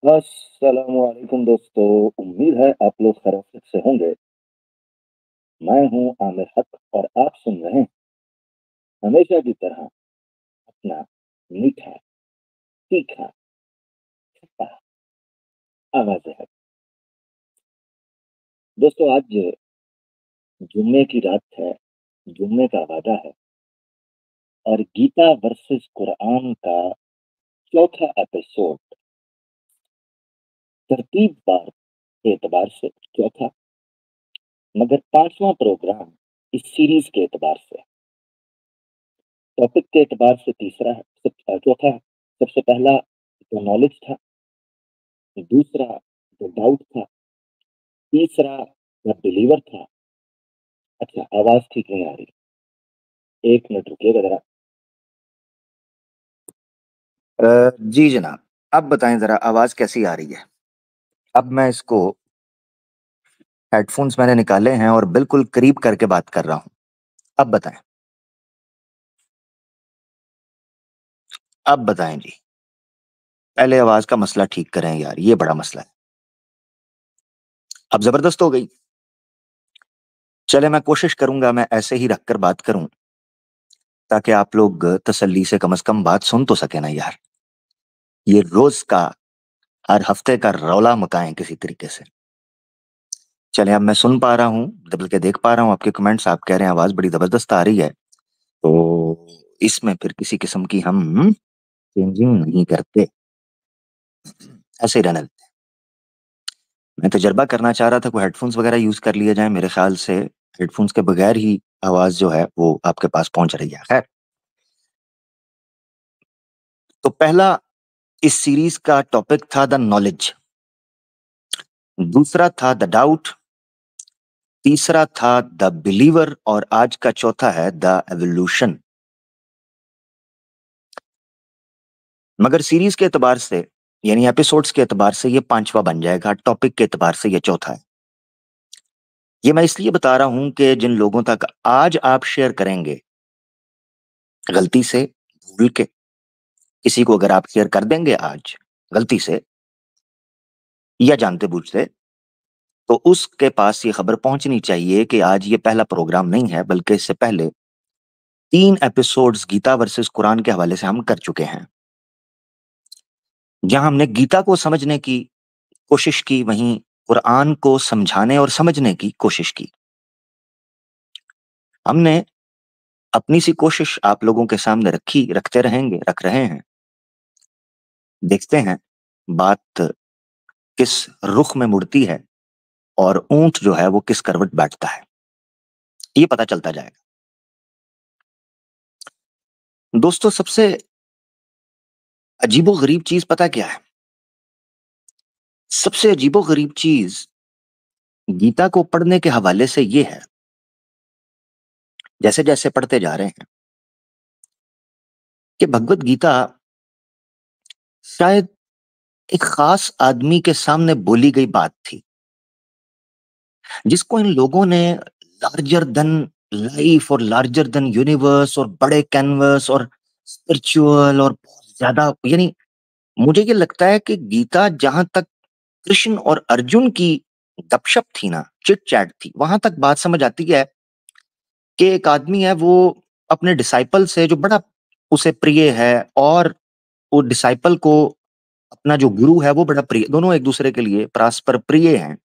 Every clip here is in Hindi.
अस्सलामुअलैकुम दोस्तों। उम्मीद है आप लोग खैरियत से होंगे। मैं हूं आमिर हक और आप सुन रहे हैं हमेशा की तरह अपना मीठा, तीखा, खट्टा आवाज़ है। दोस्तों आज जुम्मे की रात है, जुम्मे का वादा है और गीता वर्सेस कुरान का चौथा एपिसोड तरतीब बार के एतबार से चौथा, मगर पांचवा प्रोग्राम इस सीरीज के एतबार से, टॉपिक के एतबार से तीसरा है, चौथा है। सबसे पहला जो नॉलेज था, दूसरा जो डाउट था, तीसरा जो बिलीवर था। अच्छा, आवाज ठीक नहीं आ रही, एक मिनट रुकिएगा जरा। जी जनाब, अब बताएं जरा आवाज कैसी आ रही है। अब मैं इसको हेडफोन्स मैंने निकाले हैं और बिल्कुल करीब करके बात कर रहा हूं। अब बताएं, अब बताएं जी। पहले आवाज का मसला ठीक करें यार, ये बड़ा मसला है। अब जबरदस्त हो गई। चले, मैं कोशिश करूंगा मैं ऐसे ही रखकर बात करूं ताकि आप लोग तसल्ली से कम बात सुन तो सके ना यार। ये रोज का, हर हफ्ते का रौला मकाएं किसी तरीके से। चले, अब मैं सुन पा रहा हूँ, बल्कि देख पा रहा हूँ आपके कमेंट्स। आप कह रहे हैं आवाज बड़ी जबरदस्त आ रही है, तो इसमें फिर किसी किस्म की हम चेंजिंग नहीं करते, ऐसे ही रहने देते। मैं तजर्बा करना चाह रहा था कोई हेडफोन्स वगैरह यूज कर लिए जाए। मेरे ख्याल से हेडफोन्स के बगैर ही आवाज जो है वो आपके पास पहुंच रही है। खैर, तो पहला इस सीरीज का टॉपिक था द नॉलेज, दूसरा था द डाउट, तीसरा था द बिलीवर और आज का चौथा है द एवोल्यूशन। मगर सीरीज के एतबार से, यानी एपिसोड्स के एतबार से ये पांचवा बन जाएगा, टॉपिक के एतबार से ये चौथा है। ये मैं इसलिए बता रहा हूं कि जिन लोगों तक आज आप शेयर करेंगे, गलती से, भूल के, किसी को अगर आप शेयर कर देंगे आज गलती से या जानते बूझते, तो उसके पास ये खबर पहुंचनी चाहिए कि आज ये पहला प्रोग्राम नहीं है, बल्कि इससे पहले 3 एपिसोड्स गीता वर्सेस कुरान के हवाले से हम कर चुके हैं, जहां हमने गीता को समझने की कोशिश की, वहीं कुरान को समझाने और समझने की कोशिश की। हमने अपनी सी कोशिश आप लोगों के सामने रखी, रखते रहेंगे, रख रहे हैं। देखते हैं बात किस रुख में मुड़ती है और ऊंट जो है वो किस करवट बैठता है, ये पता चलता जाएगा। दोस्तों, सबसे अजीबो गरीब चीज पता क्या है? सबसे अजीबो गरीब चीज गीता को पढ़ने के हवाले से ये है, जैसे जैसे पढ़ते जा रहे हैं, कि भगवत गीता शायद एक खास आदमी के सामने बोली गई बात थी, जिसको इन लोगों ने लार्जर देन लाइफ और लार्जर देन यूनिवर्स और बड़े कैनवस और स्पिरिचुअल और बहुत ज्यादा, यानी मुझे ये लगता है कि गीता जहां तक कृष्ण और अर्जुन की गपशप थी ना, चिट चैट थी, वहां तक बात समझ आती है कि एक आदमी है, वो अपने डिसाइपल से जो बड़ा उसे प्रिय है, और वो डिसाइपल को अपना जो गुरु है वो बड़ा प्रिय, दोनों एक दूसरे के लिए परस्पर प्रिय हैं।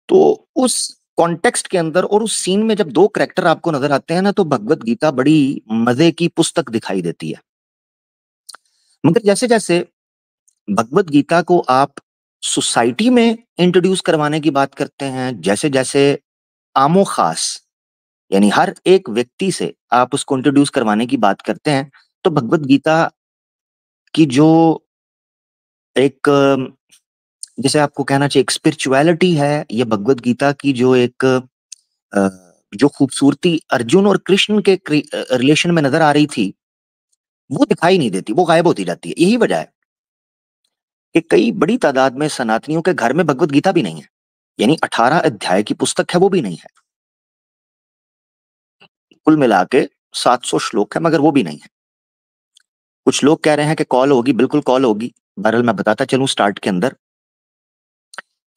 तो उस कॉन्टेक्स्ट के अंदर और उस सीन में जब दो कैरेक्टर आपको नजर आते हैं ना, तो भगवत गीता बड़ी मजे की पुस्तक दिखाई देती है। मगर जैसे जैसे भगवत गीता को आप सोसाइटी में इंट्रोड्यूस करवाने की बात करते हैं, जैसे जैसे आमो खास, यानी हर एक व्यक्ति से आप उसको इंट्रोड्यूस करवाने की बात करते हैं, तो भगवत गीता की जो एक जैसे आपको कहना चाहिए एक स्पिरिचुअलिटी है, ये भगवत गीता की जो एक अ, जो खूबसूरती अर्जुन और कृष्ण के रिलेशन में नजर आ रही थी, वो दिखाई नहीं देती, वो गायब होती जाती है। यही वजह है कि कई बड़ी तादाद में सनातनियों के घर में भगवत गीता भी नहीं है, यानी 18 अध्याय की पुस्तक है वो भी नहीं है। कुल मिला के 700 श्लोक है, मगर वो भी नहीं है। कुछ लोग कह रहे हैं कि कॉल होगी, बिल्कुल कॉल होगी, बहरहाल मैं बताता चलूँ स्टार्ट के अंदर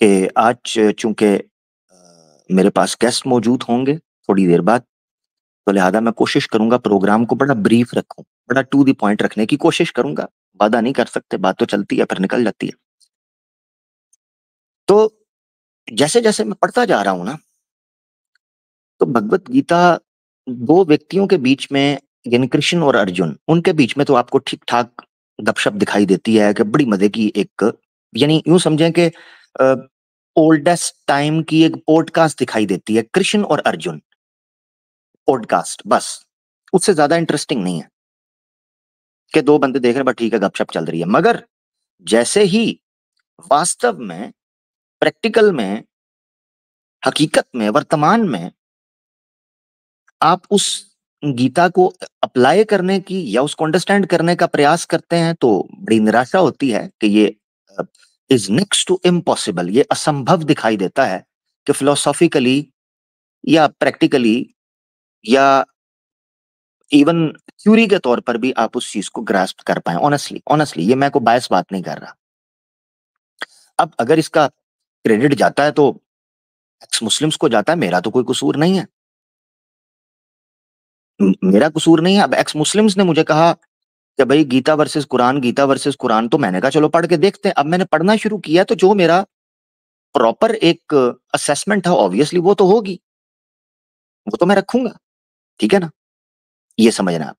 कि आज चूँकि मेरे पास गेस्ट मौजूद होंगे थोड़ी देर बाद, तो लिहाज़ा मैं कोशिश करूँगा प्रोग्राम को बड़ा ब्रीफ रखूँ, बड़ा टू द पॉइंट रखने की कोशिश करूँगा। वादा नहीं कर सकते, बात तो चलती है फिर निकल जाती है। तो जैसे-जैसे मैं पढ़ता जा रहा हूँ ना, तो भगवत गीता 2 व्यक्तियों के बीच में यानी कृष्ण और अर्जुन, उनके बीच में तो आपको ठीक-ठाक गपशप दिखाई देती है कि बड़ी मज़े की एक यानी यूँ समझें कि अ, ओल्डेस्ट टाइम की एक पॉडकास्ट दिखाई देती है, कृष्ण और अर्जुन पॉडकास्ट बस। उससे ज़्यादा इंटरेस्टिंग नहीं है कि 2 बंदे देख रहे हैं बस ठीक है गपशप चल रही है। मगर जैसे ही वास्तव में, प्रैक्टिकल में, हकीकत में, वर्तमान में आप उस गीता को अप्लाई करने की या उसको अंडरस्टैंड करने का प्रयास करते हैं तो बड़ी निराशा होती है कि ये इज नेक्स्ट टू इम्पॉसिबल, ये असंभव दिखाई देता है कि फिलोसॉफिकली या प्रैक्टिकली या इवन थ्योरी के तौर पर भी आप उस चीज को ग्रास्प कर पाए। ऑनेस्टली ऑनेस्टली ये मैं को बायस बात नहीं कर रहा। अब अगर इसका क्रेडिट जाता है तो एक्स मुस्लिम्स को जाता है, मेरा तो कोई कसूर नहीं है। मेरा कसूर नहीं है। अब एक्स मुस्लिम्स ने मुझे कहा कि भाई गीता वर्सेस कुरान, तो मैंने कहा चलो पढ़ के देखते हैं। अब मैंने पढ़ना शुरू किया तो जो मेरा प्रॉपर एक असेसमेंट है ऑब्वियसली वो तो होगी, वो तो मैं रखूंगा। ठीक है ना, ये समझना आप।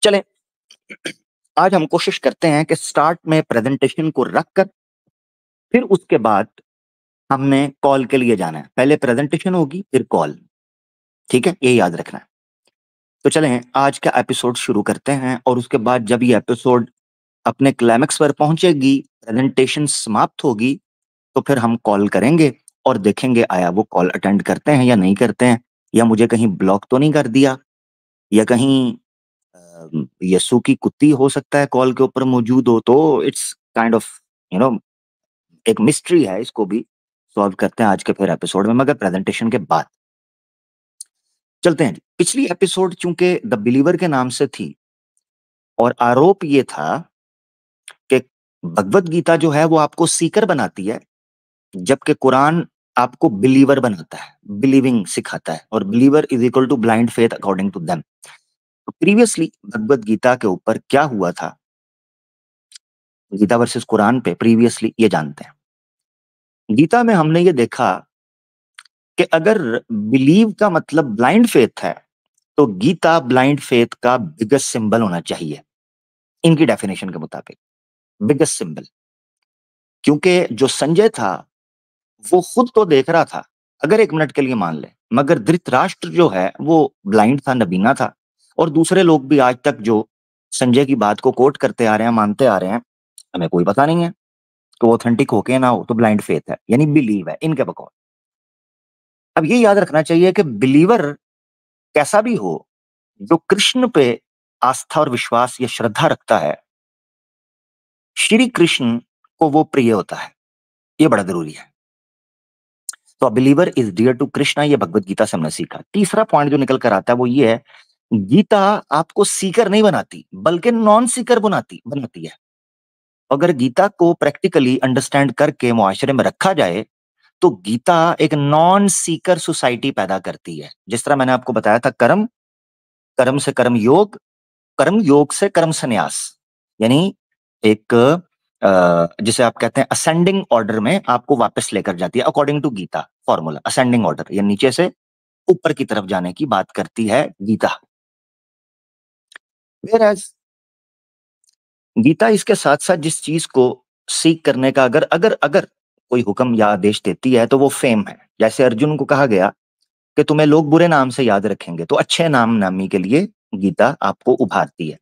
चलें, आज हम कोशिश करते हैं कि स्टार्ट में प्रेजेंटेशन को रखकर फिर उसके बाद हमने कॉल के लिए जाना है। पहले प्रेजेंटेशन होगी फिर कॉल, ठीक है, ये याद रखना है। तो चलें आज का एपिसोड शुरू करते हैं और उसके बाद जब ये एपिसोड अपने क्लाइमेक्स पर पहुंचेगी, प्रेजेंटेशन समाप्त होगी, तो फिर हम कॉल करेंगे और देखेंगे आया वो कॉल अटेंड करते हैं या नहीं करते हैं, या मुझे कहीं ब्लॉक तो नहीं कर दिया, या कहीं यस्सु की कुत्ती हो सकता है कॉल के ऊपर मौजूद हो। तो it's kind of you know एक मिस्ट्री है, इसको भी सॉल्व करते हैं आज के फिर एपिसोड में, मगर प्रेजेंटेशन के बाद। चलते हैं जी। पिछली एपिसोड चूंकि द बिलीवर के नाम से थी और आरोप ये था कि भगवत गीता जो है वो आपको सीकर बनाती है, जबकि कुरान आपको बिलीवर बनाता है, बिलीविंग सिखाता है, और believer is equal to blind faith according to them. तो प्रीवियसली भगवत गीता के ऊपर क्या हुआ था, गीता वर्सेस कुरान पे प्रीवियसली, ये जानते हैं। गीता में हमने ये देखा कि अगर बिलीव का मतलब ब्लाइंड फेथ है, तो गीता ब्लाइंड फेथ का बिगेस्ट सिंबल होना चाहिए इनकी डेफिनेशन के मुताबिक, बिगेस्ट सिंबल। क्योंकि जो संजय था वो खुद तो देख रहा था, अगर 1 मिनट के लिए मान ले, मगर धृतराष्ट्र जो है वो ब्लाइंड था, नबीना था, और दूसरे लोग भी आज तक जो संजय की बात को कोट करते आ रहे हैं, मानते आ रहे हैं, हमें कोई पता नहीं है कि वो ऑथेंटिक हो के ना हो, तो ब्लाइंड फेथ है यानी बिलीव है इनके बकौल। अब ये याद रखना चाहिए कि बिलीवर कैसा भी हो, जो कृष्ण पे आस्था और विश्वास या श्रद्धा रखता है, श्री कृष्ण को वो प्रिय होता है, ये बड़ा जरूरी है। तो believer is dear to Krishna, ये भगवत गीता से हमने सीखा। तीसरा पॉइंट जो निकल कर आता है वो ये है, गीता आपको सीकर नहीं बनाती बल्कि नॉन सीकर बनाती बनाती है। अगर गीता को प्रैक्टिकली अंडरस्टैंड करके मुआशरे में रखा जाए तो गीता एक नॉन सीकर सोसाइटी पैदा करती है। जिस तरह मैंने आपको बताया था, कर्म, कर्म से कर्म योग, कर्म योग से कर्म संन्यास, यानी एक जिसे आप कहते हैं असेंडिंग ऑर्डर में आपको वापस लेकर जाती है according to Gita formula. Ascending order या नीचे से ऊपर की तरफ जाने की बात करती है गीता। Whereas गीता इसके साथ-साथ जिस चीज को सीख करने का अगर अगर अगर कोई हुक्म या आदेश देती है तो वो फेम है। जैसे अर्जुन को कहा गया कि तुम्हें लोग बुरे नाम से याद रखेंगे, तो अच्छे नाम नामी के लिए गीता आपको उभारती है।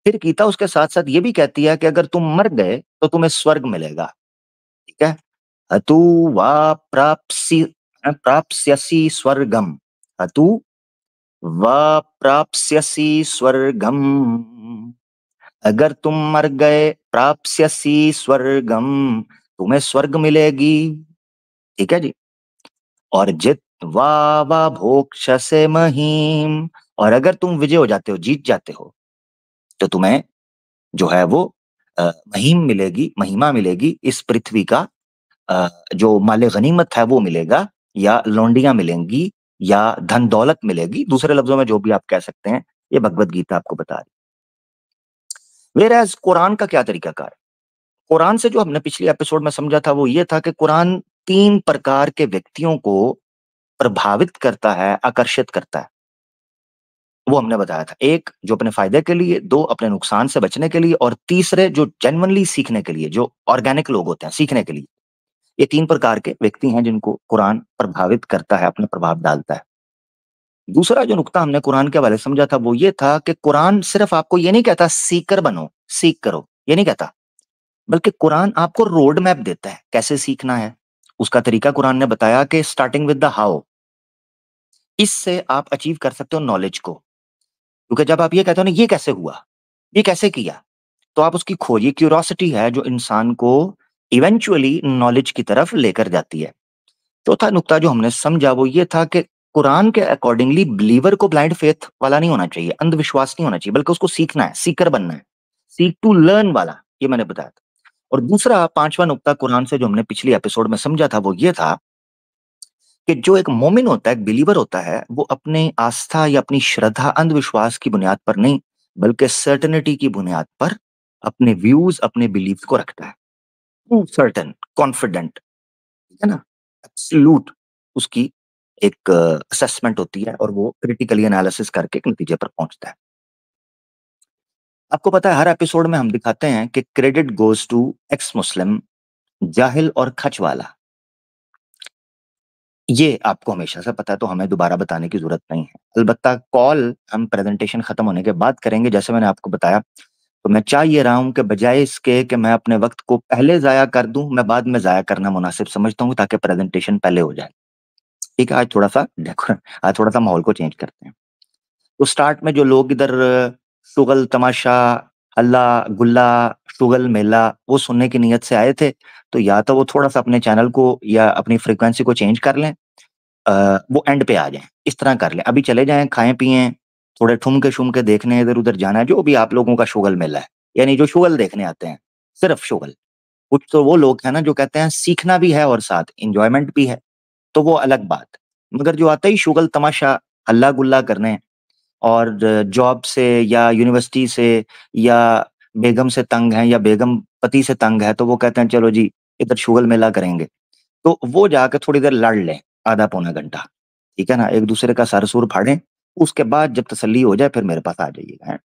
फिर गीता उसके साथ-साथ ये भी कहती है कि अगर तुम मर गए तो तुम्हें स्वर्ग मिलेगा। ठीक है? हतु वा प्राप्स्यसि स्वर्गम, हतु वा प्राप्स्यसि स्वर्गम। अगर तुम मर गए, प्राप्स्यसि स्वर्गम, तुम्हें स्वर्ग मिलेगी। ठीक है जी। और जित्वा वा भोक्ष्यसे महीम, और अगर तुम विजय हो जाते हो, जीत जाते हो, तो तुम्हें जो है वो महिमा मिलेगी इस पृथ्वी का, जो माले गनीमत है वो मिलेगा, या लौंडियाँ मिलेंगी, या धन दौलत मिलेगी, दूसरे लफ्ज़ों में जो भी आप कह सकते हैं, ये भगवत गीता आपको बता रही है। व्हेयरएज़ कुरान का क्या तरीकाकार है? कुरान से जो हमने पिछले एपिसोड में समझा था वो ये था कि कुरान 3 प्रकार के व्यक्तियों को प्रभावित करता है, आकर्षित करता है। वो हमने बताया था। 1 जो अपने फ़ायदे के लिए, 2 अपने नुकसान से बचने के लिए, और तीसरे जो जेन्युइनली सीखने के लिए, जो ऑर्गेनिक लोग होते हैं, सीखने के लिए। ये 3 प्रकार के व्यक्ति हैं जिनको कुरान प्रभावित करता है, अपना प्रभाव डालता है। दूसरा जो नुकता हमने कुरान के हवाले से समझा था वो ये था कि कुरान सिर्फ़ आपको ये नहीं कहता सीकर बनो, सीख करो, ये नहीं कहता। बल्कि कुरान आपको रोड मैप देता है, कैसे सीखना है। उसका तरीका कुरान ने बताया कि स्टार्टिंग विद द हाउ, इससे आप अचीव कर सकते हो नॉलेज को। क्योंकि जब आप ये कहते हो ना ये कैसे हुआ? ये कैसे किया? तो आप उसकी खोज, ये क्यूरियोसिटी है जो इंसान को इवेंचुअली नॉलेज की तरफ लेकर जाती है। चौथा नुकता जो हमने समझा वो ये था कि कुरान के अकॉर्डिंगली बिलीवर को ब्लाइंड फेथ वाला नहीं होना चाहिए, अंधविश्वास नहीं होना चाहिए, बल्कि उसको सीखना है, सीकर बनना है। सीक टू लर्न वाला, ये मैंने बताया था। और दूसरा 5वां नुकता कुरान से जो हमने पिछली एपिसोड में समझा था वो ये था कि जो एक मोमिन होता है, एक बिलीवर होता है, वो अपनी आस्था या अपनी श्रद्धा अंधविश्वास की बुनियाद पर नहीं, बल्कि सर्टेनिटी की बुनियाद पर अपने व्यूज़, अपने बिलीव्स को रखता है। सर्टेन, कॉन्फिडेंट, है ना? एब्सोल्यूट उसकी एक असेसमेंट होती है और वो क्रिटिकली एनालिसिस करके एक नतीजे पर पहुँचता है। आपको पता है हर एपिसोड में हम दिखाते हैं कि credit goes to ex Muslim, जाहिल और खच वाला। ये आपको हमेशा से पता है तो हमें दोबारा बताने की ज़रूरत नहीं है। अलबत्ता कॉल हम प्रेज़ेंटेशन खत्म होने के बाद करेंगे, जैसे मैंने आपको बताया। तो मैं चाह ये रहा हूँ कि बजाए इसके कि मैं अपने वक़्त को पहले ज़ाया कर दूँ, मैं बाद में ज़ाया करना मुनासिब समझता हूँ ताकि प्रेज़ेंटेशन पहले हो जाए। ठीक है, आज थोड़ा-सा माहौल को चेंज करते हैं। तो स्टार्ट में जो लोग इधर शुगल तमाशा, हल्ला-गुल्ला, शुगल मेला वो सुनने की नीयत से आए थे, तो या तो वो थोड़ा-सा अपने चैनल को या अपनी फ्रीक्वेंसी को चेंज कर लें, वो एंड पे आ जाएँ, इस तरह कर लें। अभी चले जाएँ, खाएँ-पिएँ, थोड़े ठुमके-शुमके देखने इधर-उधर जाना है, जो भी आप लोगों का शुगल मेला है, यानी जो शुगल देखने आते हैं, सिर्फ शुगल। कुछ तो वो लोग हैं ना जो कहते हैं सीखना भी है और साथ एन्जॉयमेंट भी है, तो वो अलग बात। मगर जो आता ही शुगल तमाशा, हल्ला-गुल्ला करने और जॉब से या यूनिवर्सिटी से या बेगम से तंग हैं या बेगम पति से तंग है, तो वो कहते हैं चलो जी, इधर शुगल मेला करेंगे। तो वो जाके थोड़ी देर लड़ लें, आधा पौना घंटा, ठीक है ना? एक-दूसरे का सर-सुर फाड़ें, उसके बाद जब तसल्ली हो जाए फिर मेरे पास आ जाइएगा, हैं?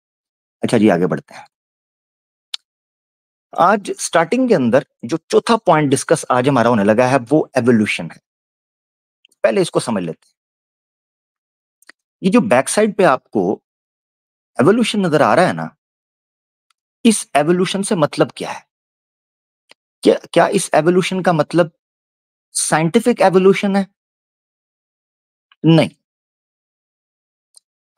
अच्छा जी, आगे बढ़ते हैं। आज स्टार्टिंग के अंदर जो चौथा पॉइंट डिस्कस आज हमारा होने लगा है वो एवोल्यूशन है। पहले इसको समझ लेते हैं। ये जो बैक साइड पे आपको एवोल्यूशन नज़र आ रहा है ना, इस एवोल्यूशन से मतलब क्या है? क्या क्या इस एवोल्यूशन का मतलब साइंटिफिक एवोल्यूशन है? नहीं।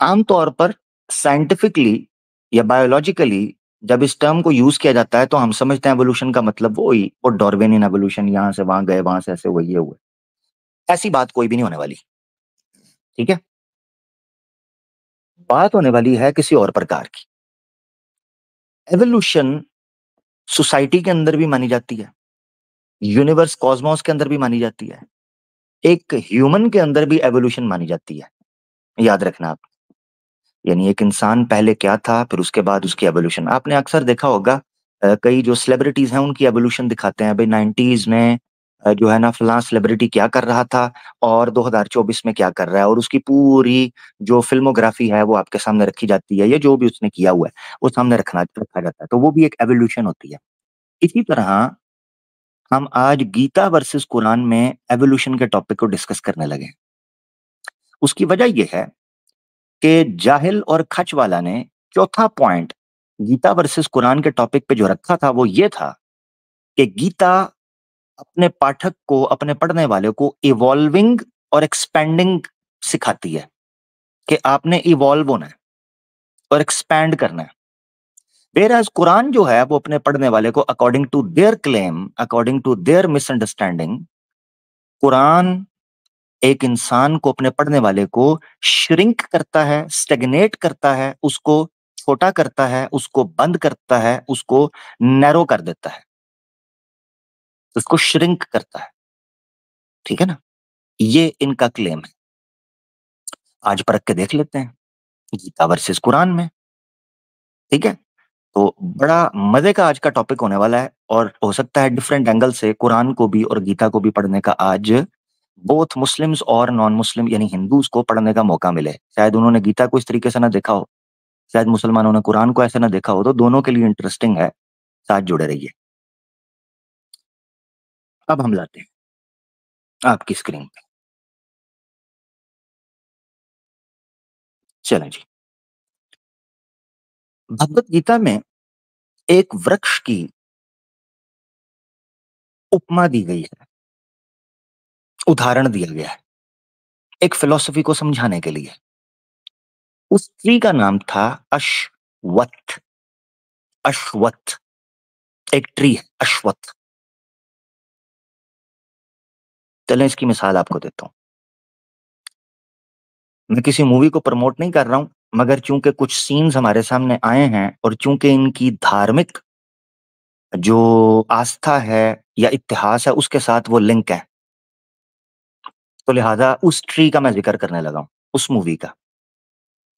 आम तौर पर साइंटिफिकली या बायोलॉजिकली जब इस टर्म को यूज़ किया जाता है तो हम समझते हैं एवोल्यूशन का मतलब वो डार्विनियन एवोल्यूशन, यहाँ से वहाँ गए, वहाँ से ऐसे हुए, ये हुए। ऐसी बात कोई भी नहीं होने वाली, ठीक है? बात होने वाली है किसी और प्रकार की। एवोल्यूशन सोसाइटी के अंदर भी मानी जाती है, यूनिवर्स कॉस्मोस के अंदर भी मानी जाती है, एक ह्यूमन के अंदर भी एवोल्यूशन मानी जाती है। याद रखना आप। यानी एक इंसान पहले क्या था, फिर उसके बाद उसकी एवोल्यूशन। आपने अक्सर देखा होगा कई जो सेलिब्रिटीज़ हैं उनकी एवोल्यूशन दिखाते हैं। भई 90s में जो है ना फलाँ सेलिब्रिटी क्या कर रहा था और 2024 में क्या कर रहा है, और उसकी पूरी जो फ़िल्मोग्राफ़ी है वो आपके सामने रखी जाती है, या जो भी उसने किया हुआ है, वो सामने रखा जाता है। तो वो भी एक एवोल्यूशन होती है। इसी तरह हम आज गीता वर्सेस कुरान में एवोल्यूशन के टॉपिक को डिस्कस करने लगे हैं। उसकी वजह ये है कि जाहिल और खच वाला ने चौथा पॉइंट गीता वर्सेस कुरान के टॉपिक पे जो रखा था वो ये था कि गीता अपने पाठक को, अपने पढ़ने वाले को इवॉल्विंग और एक्सपेंडिंग सिखाती है कि आपने इवॉल्व होना है और एक्सपैंड करना है। व्हेयरएज़ कुरान जो है वो अपने पढ़ने वाले को according to their claim, according to their misunderstanding, Quran एक इंसान को, अपने पढ़ने वाले को श्रिंक करता है, स्टैग्नेट करता है, उसको छोटा करता है, उसको बंद करता है, उसको नैरो कर देता है, उसको श्रिंक करता है, ठीक है ना? ये इनका क्लेम है। आज परख के देख लेते हैं, गीता वर्सेस कुरान में, ठीक है? तो बड़ा मज़े का आज का टॉपिक होने वाला है और हो सकता है डिफरेंट एंगल से कुरान को भी और गीता को भी पढ़ने का आज बोथ मुस्लिम्स और नॉन मुस्लिम यानी हिंदूज़ को पढ़ने का मौका मिले। शायद उन्होंने गीता को इस तरीके से ना देखा हो, शायद मुसलमानों ने कुरान को ऐसे ना देखा हो, तो दोनों के लिए इंटरेस्टिंग है, साथ जुड़े रहिए। अब हम लाते हैं आपकी स्क्रीन पे। चलें जी। भगवत गीता में एक वृक्ष की उपमा दी गई है, उदाहरण दिया गया है, एक फिलॉसफी को समझाने के लिए। उस ट्री का नाम था अश्वत्थ। अश्वत्थ एक ट्री है, अश्वत्थ। चलें इसकी मिसाल आपको देता हूँ। मैं किसी मूवी को प्रमोट नहीं कर रहा हूँ, मगर चूंकि कुछ सीन्स हमारे सामने आए हैं और चूंकि इनकी धार्मिक जो आस्था है या इतिहास है उसके साथ वो लिंक है, तो लिहाजा उस ट्री का मैं जिक्र करने लगा हूँ, उस मूवी का।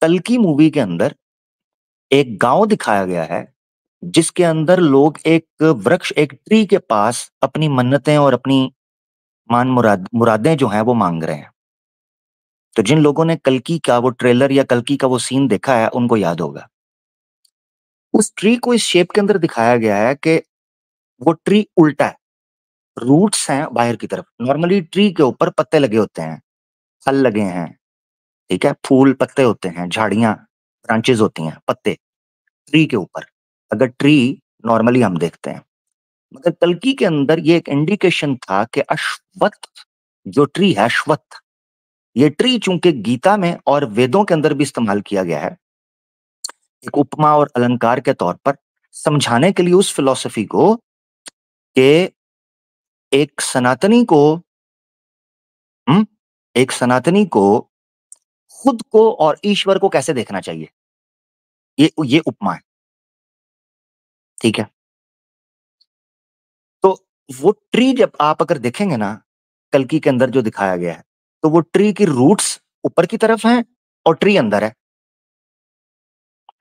कल्कि मूवी के अंदर एक गांव दिखाया गया है जिसके अंदर लोग एक वृक्ष, एक ट्री के पास अपनी मन्नतें और अपनी मुरादें जो हैं वो मांग रहे हैं। तो जिन लोगों ने कल्कि का वो ट्रेलर या कल्कि का वो सीन देखा है उनको याद होगा। उस ट्री को इस शेप के अंदर दिखाया गया है कि वो ट्री उल्टा है, रूट्स हैं बाहर की तरफ। नॉर्मली ट्री के ऊपर पत्ते लगे होते हैं, फल लगे हैं, ठीक है, फूल पत्ते होते हैं, झाड़ियां ब्रांचेस होती हैं, पत्ते ट्री के ऊपर, अगर ट्री नॉर्मली हम देखते हैं। मगर कल्कि के अंदर ये एक इंडिकेशन था कि अश्वत्थ जो ट्री है, अश्वत्थ, ये ट्री चूंकि गीता में और वेदों के अंदर भी इस्तेमाल किया गया है एक उपमा और अलंकार के तौर पर, समझाने के लिए उस फिलॉसफी को कि एक सनातनी को हुँ, एक सनातनी को खुद को और ईश्वर को कैसे देखना चाहिए। ये उपमा है, ठीक है? तो वो ट्री जब आप अगर देखेंगे ना, कल्कि के अंदर जो दिखाया गया है, तो वो ट्री की रूट्स ऊपर की तरफ हैं और ट्री अंदर है।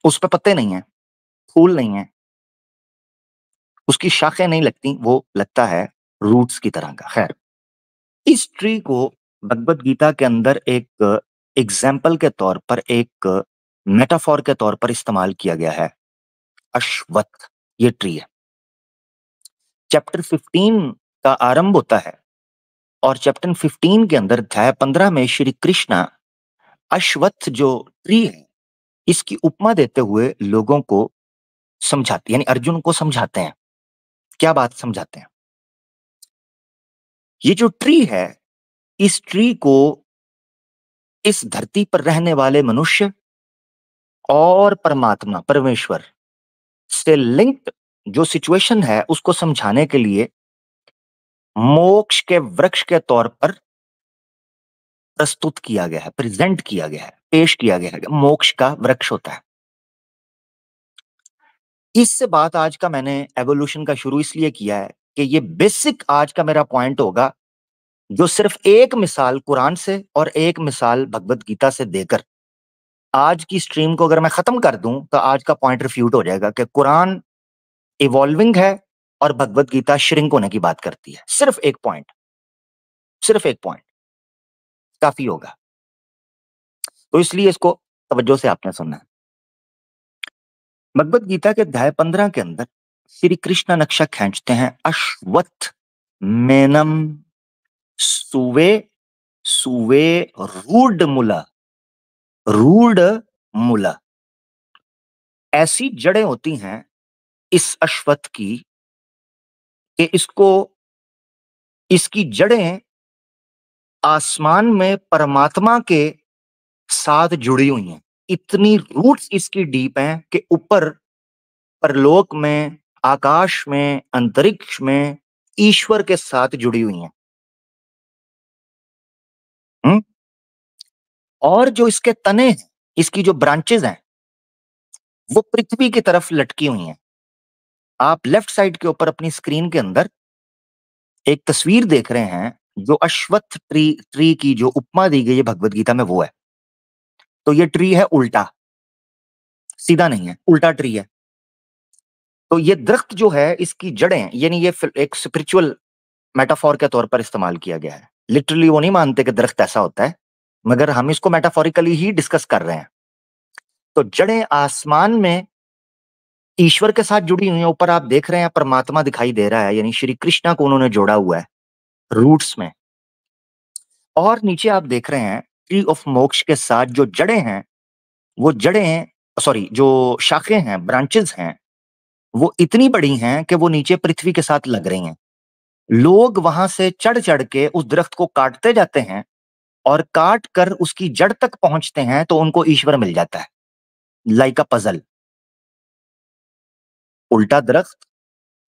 उस पे पत्ते नहीं हैं, फूल नहीं है, उसकी शाखें नहीं लगती, वो लगता है रूट्स की तरह का। खैर, इस ट्री को भगवत गीता के अंदर एक एग्जाम्पल के तौर पर, एक मेटाफोर के तौर पर इस्तेमाल किया गया है। अश्वत्थ ये ट्री है। चैप्टर 15 का आरंभ होता है और चैप्टर 15 के अंदर अध्याय 15 में श्री कृष्णा अश्वत्थ जो ट्री है इसकी उपमा देते हुए लोगों को समझाते, यानी अर्जुन को समझाते हैं। क्या बात समझाते हैं? ये जो ट्री है, इस ट्री को इस धरती पर रहने वाले मनुष्य और परमात्मा परमेश्वर से लिंक्ड जो सिचुएशन है उसको समझाने के लिए मोक्ष के वृक्ष के तौर पर प्रस्तुत किया गया है, प्रेजेंट किया गया है, पेश किया गया है। मोक्ष का वृक्ष होता है। इससे बात आज का मैंने एवोल्यूशन का शुरू इसलिए किया है कि ये बेसिक आज का मेरा पॉइंट होगा, जो सिर्फ एक मिसाल कुरान से और एक मिसाल भगवत गीता से देकर आज की स्ट्रीम को अगर मैं खत्म कर दूं तो आज का पॉइंट रिफ्यूट हो जाएगा कि कुरान इवॉल्विंग है और भगवत गीता श्रिंक होने की बात करती है। सिर्फ एक पॉइंट, सिर्फ एक पॉइंट काफी होगा। तो इसलिए इसको तवज्जो से आपने सुनना है। भगवत गीता के अध्याय 15 के अंदर श्री कृष्ण नक्शा खींचते हैं, अश्वत्थ मेनम सुवे सुवे रूड मुला, रूड मुला। ऐसी जड़ें होती हैं इस अश्वत्थ की कि इसको, इसकी जड़ें आसमान में परमात्मा के साथ जुड़ी हुई हैं। इतनी रूट्स इसकी डीप हैं कि ऊपर परलोक में, आकाश में, अंतरिक्ष में ईश्वर के साथ जुड़ी हुई हैं। हुँ? और जो इसके तने हैं, इसकी जो ब्रांचेज़ हैं, वो पृथ्वी की तरफ लटकी हुई हैं। आप लेफ्ट साइड के ऊपर अपनी स्क्रीन के अंदर एक तस्वीर देख रहे हैं, जो अश्वत्थ ट्री ट्री की जो उपमा दी गई है भगवत गीता में, वो है। तो ये ट्री है उल्टा, सीधा नहीं है, उल्टा ट्री है। तो ये दरख्त जो है, इसकी जड़ें, यानी ये एक स्पिरिचुअल मेटाफोर के तौर पर इस्तेमाल किया गया है। लिटरली वो नहीं मानते कि दरख्त ऐसा होता है, मगर हम इसको मेटाफोरिकली ही डिस्कस कर रहे हैं। तो जड़ें आसमान में ईश्वर के साथ जुड़ी हुई हैं। ऊपर आप देख रहे हैं परमात्मा दिखाई दे रहा है, यानी श्री कृष्णा को उन्होंने जोड़ा हुआ है रूट्स में। और नीचे आप देख रहे हैं ट्री ऑफ मोक्ष के साथ जो जड़ें हैं, वो जड़ें, सॉरी, जो शाखें हैं, ब्रांचेस हैं, वो इतनी बड़ी हैं कि वो नीचे पृथ्वी के साथ लग रही हैं। लोग वहां से चढ़ चढ़ के उस दरख्त को काटते जाते हैं, और काट कर उसकी जड़ तक पहुंचते हैं, तो उनको ईश्वर मिल जाता है, लाइक अ पजल। उल्टा दरख्त,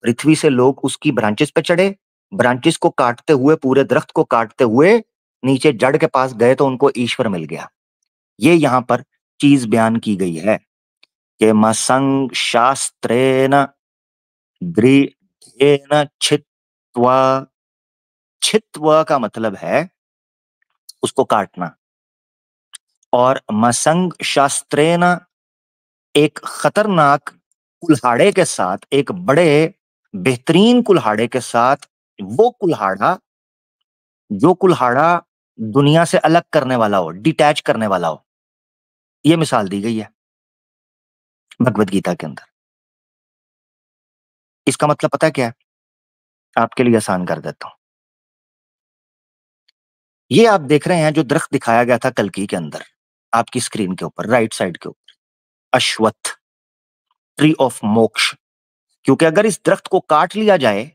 पृथ्वी से लोग उसकी ब्रांचेस पे चढ़े, ब्रांचेस को काटते हुए, पूरे दरख्त को काटते हुए नीचे जड़ के पास गए, तो उनको ईश्वर मिल गया। ये यहां पर चीज बयान की गई है कि मसंग शास्त्रेण दृढ़ेन छित्त्वा। छित्त्वा का मतलब है उसको काटना, और मसंग शास्त्रेण एक खतरनाक कुल्हाड़े के साथ, एक बड़े बेहतरीन कुल्हाड़े के साथ, वो कुल्हाड़ा जो कुल्हाड़ा दुनिया से अलग करने वाला हो, डिटैच करने वाला हो। ये मिसाल दी गई है भगवत गीता के अंदर। इसका मतलब पता है क्या है? आपके लिए आसान कर देता हूं। ये आप देख रहे हैं जो दरख्त दिखाया गया था कल्कि के अंदर, आपकी स्क्रीन के ऊपर राइट साइड के ऊपर, अश्वत्थ, ट्री ऑफ मोक्ष। क्योंकि अगर इस दरख्त को काट लिया जाए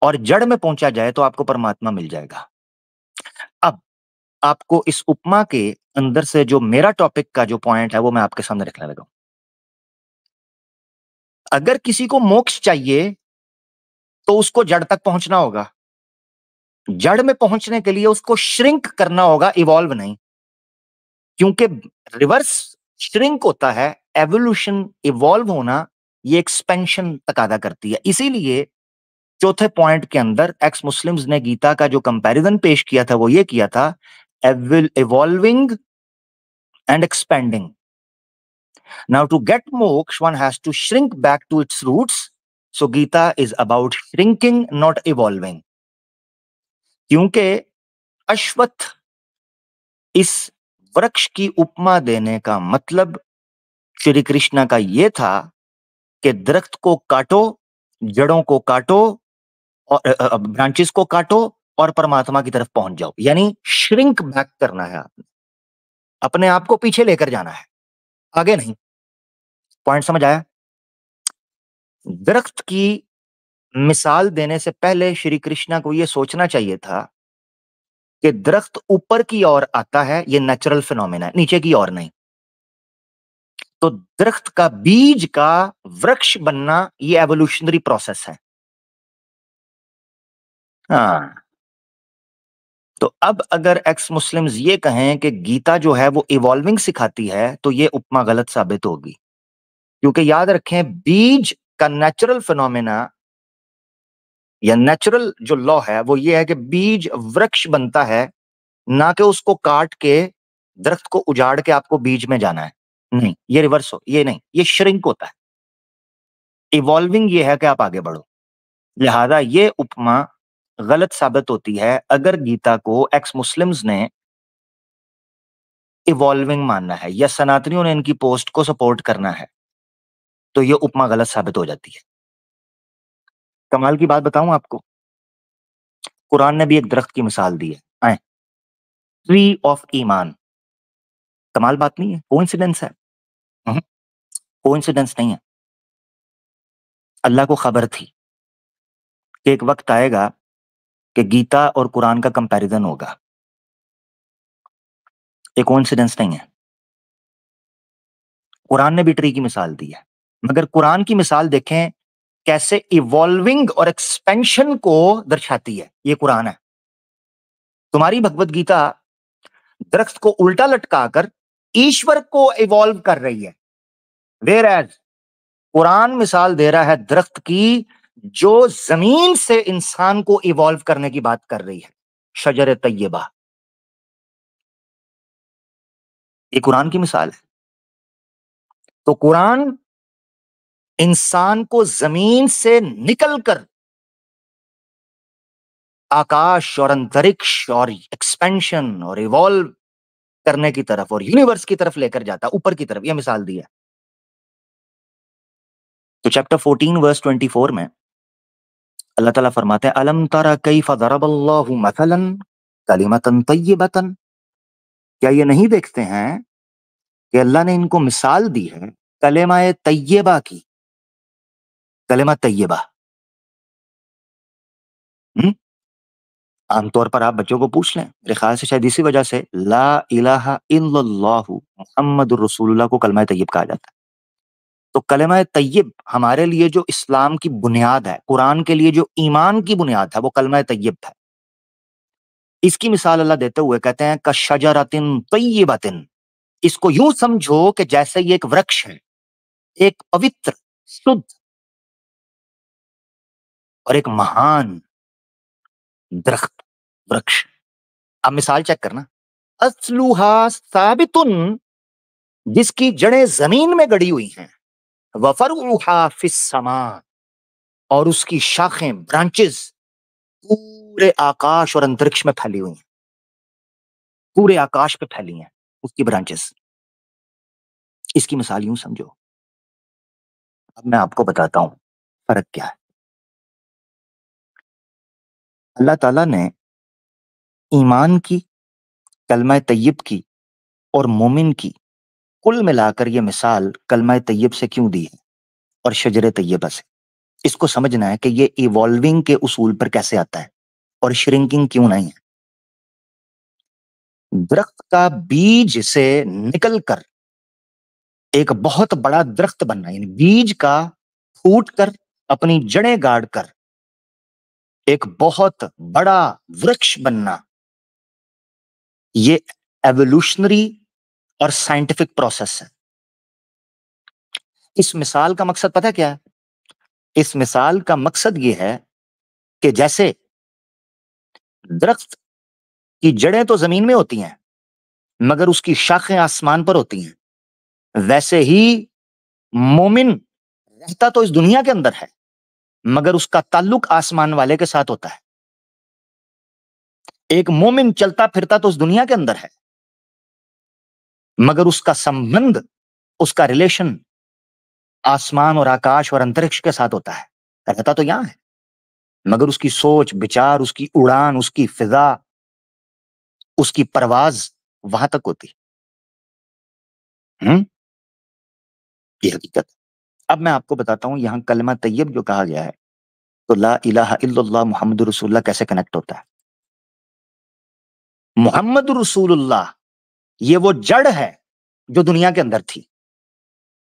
और जड़ में पहुंचा जाए, तो आपको परमात्मा मिल जाएगा। अब आपको इस उपमा के अंदर से जो मेरा टॉपिक का जो पॉइंट है, वो मैं आपके सामने रखने लगा हूं। अगर किसी को मोक्ष चाहिए, तो उसको जड़ तक पहुंचना होगा। जड़ में पहुंचने के लिए उसको श्रिंक करना होगा, इवॉल्व नहीं। क्योंकि रिवर्स श्रिंक होता है, एवोल्यूशन, इवॉल्व होना, ये एक्सपेंशन तकादा करती है। इसीलिए चौथे पॉइंट के अंदर एक्स मुस्लिम्स ने गीता का जो कंपैरिजन पेश किया था, वो ये किया था, evolving and expanding. Now, to get moksha, one has to shrink back to its roots. So, Gita is about shrinking, not evolving. क्योंकि अश्वत्थ, इस वृक्ष की उपमा देने का मतलब श्री कृष्ण का यह था कि दरख्त को काटो, जड़ों को काटो, और ब्रांचेस को काटो, और परमात्मा की तरफ पहुंच जाओ। यानी श्रिंक बैक करना है, आपने अपने आप को पीछे लेकर जाना है, आगे नहीं। पॉइंट समझ आया? दरख्त की मिसाल देने से पहले श्री कृष्णा को यह सोचना चाहिए था कि दरख्त ऊपर की ओर आता है, ये नेचुरल फिनोमेना है, नीचे की ओर नहीं। तो दरख्त का बीज का वृक्ष बनना, ये एवोल्यूशनरी प्रोसेस है। हाँ। तो अब अगर एक्स मुस्लिम्स ये कहें कि गीता जो है वो इवॉल्विंग सिखाती है, तो ये उपमा गलत साबित होगी। क्योंकि याद रखें, बीज का नेचुरल फिनोमेना या नेचुरल जो लॉ है, वो ये है कि बीज वृक्ष बनता है, ना कि उसको काट के दरख्त को उजाड़ के आपको बीज में जाना है। नहीं, ये रिवर्स हो, ये नहीं, ये श्रिंक होता है। इवॉल्विंग ये है कि आप आगे बढ़ो। लिहाजा ये उपमा गलत साबित होती है अगर गीता को एक्स मुस्लिम्स ने इवॉल्विंग मानना है, या सनातनियों ने इनकी पोस्ट को सपोर्ट करना है, तो ये उपमा गलत साबित हो जाती है। कमाल की बात बताऊं आपको, कुरान ने भी एक दरख्त की मिसाल दी है। आए, ट्री ऑफ ईमान। कमाल बात नहीं है, कोइंसिडेंस है? कोइंसिडेंस नहीं है। अल्लाह को खबर थी कि एक वक्त आएगा कि गीता और कुरान का कंपैरिजन होगा। ये कोइंसिडेंस नहीं है। कुरान ने भी ट्री की मिसाल दी है, मगर कुरान की मिसाल देखें कैसे इवॉल्विंग और एक्सपेंशन को दर्शाती है। ये कुरान है। तुम्हारी भगवत गीता दरख्त को उल्टा लटकाकर ईश्वर को इवॉल्व कर रही है। Whereas कुरान मिसाल दे रहा है दरख्त की जो जमीन से इंसान को इवॉल्व करने की बात कर रही है, शजर तैयबा। ये कुरान की मिसाल है। तो कुरान इंसान को जमीन से निकलकर आकाश और अंतरिक्ष और एक्सपेंशन और इवॉल्व करने की तरफ और यूनिवर्स की तरफ लेकर जाता, ऊपर की तरफ। यह मिसाल दी है। तो चैप्टर 14 वर्स 24 में अल्लाह ताला फरमाते हैं, अलम तरा कैफ दरबल्लाहु मसलन कलिमतन तय्यबतन। क्या ये नहीं देखते हैं कि अल्लाह ने इनको मिसाल दी है कलेमा तय्यबा की। कलेमा तय्यबा, आमतौर पर आप बच्चों को पूछ लें, मेरे ख्याल से शायद इसी वजह से ला इलाहा इल्लल्लाहु मुहम्मदुर रसूलुल्लाह को कलमा तय्यब कहा जाता है। तो कलमा तय्यब हमारे लिए जो इस्लाम की बुनियाद है, कुरान के लिए जो ईमान की बुनियाद है, वो कलमा तय्यब है। इसकी मिसाल अल्लाह देते हुए कहते हैं कशजरतिन तय्यबतिन। इसको यूं समझो कि जैसे ये एक वृक्ष है, एक पवित्र, शुद्ध और एक महान दरख्त, वृक्ष। अब मिसाल चेक करना, अस्लुहा साबितुन, जिसकी जड़ें जमीन में गड़ी हुई हैं, वफरुहा फिस समा, और उसकी शाखें, ब्रांचेस पूरे आकाश और अंतरिक्ष में फैली हुई हैं, पूरे आकाश पे फैली हैं उसकी ब्रांचेस। इसकी मिसाल यूं समझो। अब मैं आपको बताता हूं फर्क क्या है। अल्लाह ताला ने ईमान की, कलमा तय्यब की और मोमिन की कुल मिलाकर यह मिसाल कलमा तय्यब से क्यों दी है और शजर तय्यबा से। इसको समझना है कि ये इवॉल्विंग के उसूल पर कैसे आता है और श्रिंकिंग क्यों नहीं है। दरख्त का बीज से निकलकर एक बहुत बड़ा दरख्त बनना, यानी बीज का फूट कर अपनी जड़ें गाड़ कर एक बहुत बड़ा वृक्ष बनना, ये एवोल्यूशनरी और साइंटिफिक प्रोसेस है। इस मिसाल का मकसद पता क्या है? इस मिसाल का मकसद ये है कि जैसे दरख्त की जड़ें तो जमीन में होती हैं मगर उसकी शाखें आसमान पर होती हैं, वैसे ही मोमिन रहता तो इस दुनिया के अंदर है मगर उसका ताल्लुक आसमान वाले के साथ होता है। एक मोमिन चलता फिरता तो इस दुनिया के अंदर है मगर उसका संबंध, उसका रिलेशन आसमान और आकाश और अंतरिक्ष के साथ होता है। रहता तो यहां है मगर उसकी सोच विचार, उसकी उड़ान, उसकी फिजा, उसकी परवाज वहां तक होती। हम्म ये हकीकत। अब मैं आपको बताता हूं यहां कलमा तैयब जो कहा गया है, तो ला इलाहा इल्लल्लाह मुहम्मदुर रसूलुल्लाह कैसे कनेक्ट होता है। मोहम्मद रसूलुल्लाह ये वो जड़ है जो दुनिया के अंदर थी।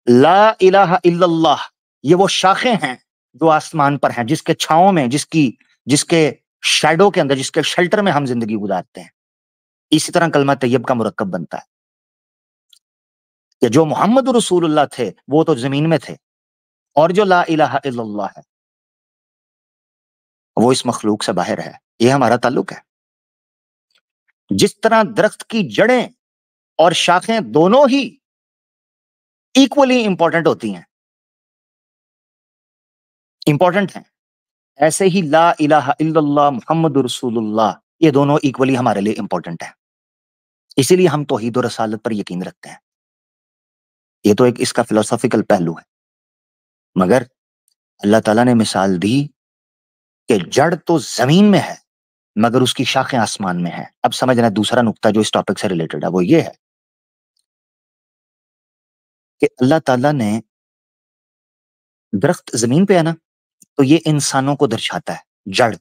ला इलाहा इल्लल्लाह ये वो शाखें हैं जो आसमान पर हैं, जिसके छांव में, जिसके शैडो के अंदर, जिसके शेल्टर में हम जिंदगी गुजारते हैं। इसी तरह कलमा तैयब का मुरक्कब बनता है कि जो मोहम्मद रसूलुल्लाह थे वो तो जमीन में थे, और जो ला इलाहा इल्लल्लाह है वो इस मखलूक से बाहर है। ये हमारा ताल्लुक है। जिस तरह दरख्त की जड़ें और शाखें दोनों ही इक्वली इंपॉर्टेंट होती हैं, इंपॉर्टेंट हैं, ऐसे ही ला इलाहा इल्लल्लाह मुहम्मद रसूलुल्लाह ये दोनों इक्वली हमारे लिए इंपॉर्टेंट है। इसीलिए हम तौहीद और रसालत पर यकीन रखते हैं। ये तो एक इसका फिलोसॉफिकल पहलू है। मगर अल्लाह ताला ने मिसाल दी कि जड़ तो जमीन में है मगर उसकी शाखें आसमान में है। अब समझना दूसरा नुक्ता जो इस टॉपिक से रिलेटेड है वो ये है कि अल्लाह ताला ने, दरख्त जमीन पे है ना, तो ये इंसानों को दर्शाता है जड़,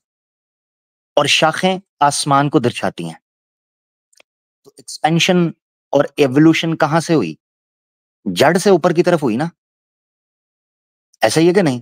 और शाखें आसमान को दर्शाती हैं। तो एक्सपेंशन और एवोल्यूशन कहां से हुई? जड़ से ऊपर की तरफ हुई ना, ऐसा ही है कि नहीं?